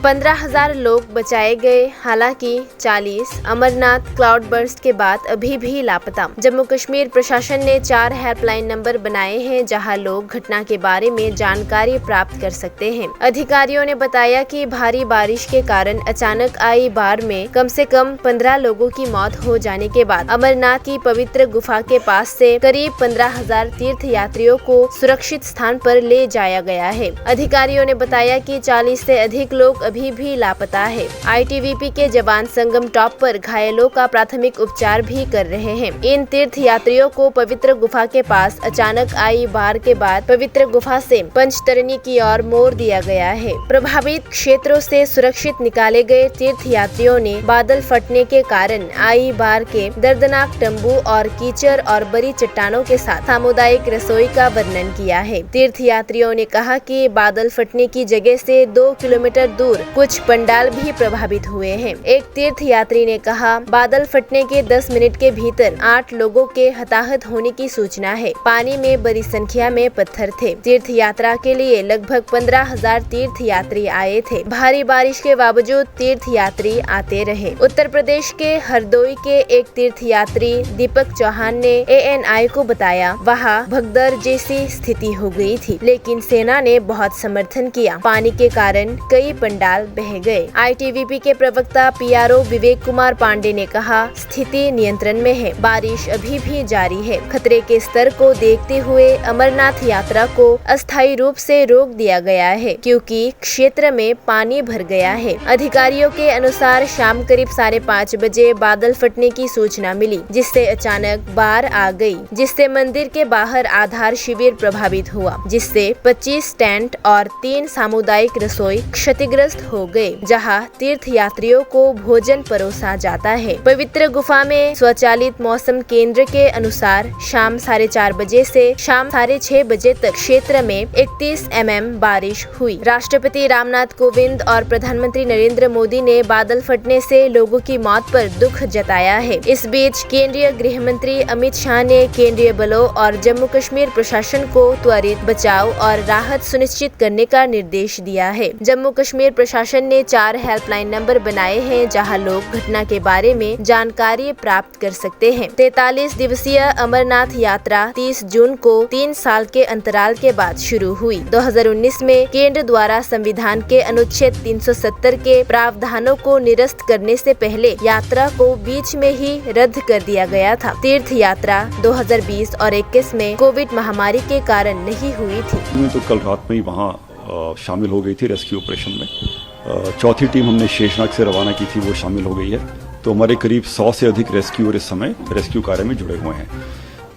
15,000 लोग बचाए गए। हालांकि 40 अमरनाथ क्लाउड बर्स्ट के बाद अभी भी लापता। जम्मू कश्मीर प्रशासन ने 4 हेल्पलाइन नंबर बनाए हैं जहां लोग घटना के बारे में जानकारी प्राप्त कर सकते हैं। अधिकारियों ने बताया कि भारी बारिश के कारण अचानक आई बाढ़ में कम से कम 15 लोगों की मौत हो जाने के बाद अमरनाथ की पवित्र गुफा के पास से करीब 15,000 तीर्थ यात्रियों को सुरक्षित स्थान पर ले जाया गया है। अधिकारियों ने बताया कि 40 से अधिक लोग अभी भी लापता है। ITBP के जवान संगम टॉप पर घायलों का प्राथमिक उपचार भी कर रहे हैं। इन तीर्थ यात्रियों को पवित्र गुफा के पास अचानक आई बाढ़ के बाद पवित्र गुफा से पंचतरणी की ओर मोड़ दिया गया है। प्रभावित क्षेत्रों से सुरक्षित निकाले गए तीर्थ यात्रियों ने बादल फटने के कारण आई बाढ़ के दर्दनाक तंबू और कीचड़ और बड़ी चट्टानों के साथ सामुदायिक रसोई का वर्णन किया है। तीर्थ यात्रियों ने कहा कि बादल फटने की जगह से 2 किलोमीटर दूर कुछ पंडाल भी प्रभावित हुए हैं। एक तीर्थ यात्री ने कहा, बादल फटने के 10 मिनट के भीतर 8 लोगों के हताहत होने की सूचना है। पानी में बड़ी संख्या में पत्थर थे। तीर्थ यात्रा के लिए लगभग 15,000 तीर्थ यात्री आए थे। भारी बारिश के बावजूद तीर्थ यात्री आते रहे। उत्तर प्रदेश के हरदोई के एक तीर्थ यात्री दीपक चौहान ने ANI को बताया, वहाँ भगदड़ जैसी स्थिति हो गई थी, लेकिन सेना ने बहुत समर्थन किया। पानी के कारण कई पंडाल बह गए। ITBP के प्रवक्ता PRO विवेक कुमार पांडे ने कहा, स्थिति नियंत्रण में है। बारिश अभी भी जारी है। खतरे के स्तर को देखते हुए अमरनाथ यात्रा को अस्थायी रूप से रोक दिया गया है, क्योंकि क्षेत्र में पानी भर गया है। अधिकारियों के अनुसार शाम करीब 5:30 बजे बादल फटने की सूचना मिली, जिससे अचानक बाढ़ आ गई, जिससे मंदिर के बाहर आधार शिविर प्रभावित हुआ, जिससे 25 टेंट और 3 सामुदायिक रसोई क्षतिग्रस्त हो गए, जहां तीर्थ यात्रियों को भोजन परोसा जाता है। पवित्र गुफा में स्वचालित मौसम केंद्र के अनुसार शाम 4:30 बजे से शाम 6:30 बजे तक क्षेत्र में 31 mm बारिश हुई। राष्ट्रपति रामनाथ कोविंद और प्रधानमंत्री नरेंद्र मोदी ने बादल फटने से लोगों की मौत पर दुख जताया है। इस बीच केंद्रीय गृह मंत्री अमित शाह ने केंद्रीय बलों और जम्मू कश्मीर प्रशासन को त्वरित बचाव और राहत सुनिश्चित करने का निर्देश दिया है। जम्मू कश्मीर प्रशासन ने 4 हेल्पलाइन नंबर बनाए हैं जहां लोग घटना के बारे में जानकारी प्राप्त कर सकते हैं। 43 दिवसीय अमरनाथ यात्रा 30 जून को 3 साल के अंतराल के बाद शुरू हुई। 2019 में केंद्र द्वारा संविधान के अनुच्छेद 370 के प्रावधानों को निरस्त करने से पहले यात्रा को बीच में ही रद्द कर दिया गया था। तीर्थ यात्रा 2020 और 21 में कोविड महामारी के कारण नहीं हुई थी। तो कल रात में ही वहाँ शामिल हो गई थी रेस्क्यू ऑपरेशन में। चौथी टीम हमने शेषनाग से रवाना की थी, वो शामिल हो गई है। तो हमारे करीब 100 से अधिक रेस्क्यूअर इस समय रेस्क्यू कार्य में जुड़े हुए हैं।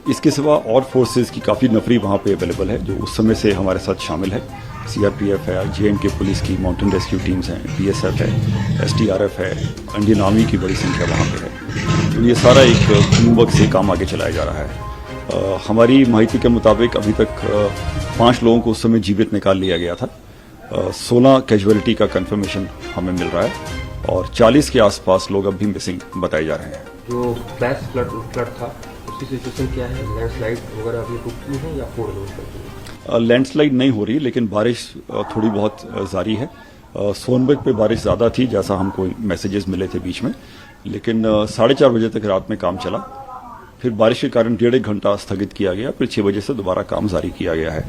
इसके सिवा और फोर्सेज की काफ़ी नफरी वहाँ पे अवेलेबल है, जो उस समय से हमारे साथ शामिल है। CRPF है, JNK पुलिस की माउंटेन रेस्क्यू टीम्स हैं, BSF है, STRF है, इंडियन आर्मी की बड़ी संख्या वहाँ पे है। तो ये सारा एक टीम वर्क से काम आगे चलाया जा रहा है। हमारी माहिती के मुताबिक अभी तक 5 लोगों को उस समय जीवित निकाल लिया गया था। 16 कैजुअलिटी का कंफर्मेशन हमें मिल रहा है और 40 के आसपास लोग अब भी मिसिंग बताए जा रहे हैं। जो फ्लैश फ्लड था उसकी सिचुएशन क्या है? लैंडस्लाइड वगैरह अभी रुकी है या फोड़ लो? लैंडस्लाइड नहीं हो रही, लेकिन बारिश थोड़ी बहुत जारी है। सोनभद्र पे बारिश ज़्यादा थी, जैसा हमको मैसेजेस मिले थे बीच में, लेकिन 4:30 बजे तक रात में काम चला। फिर बारिश के कारण 1.5 घंटा स्थगित किया गया, फिर 6 बजे से दोबारा काम जारी किया गया है।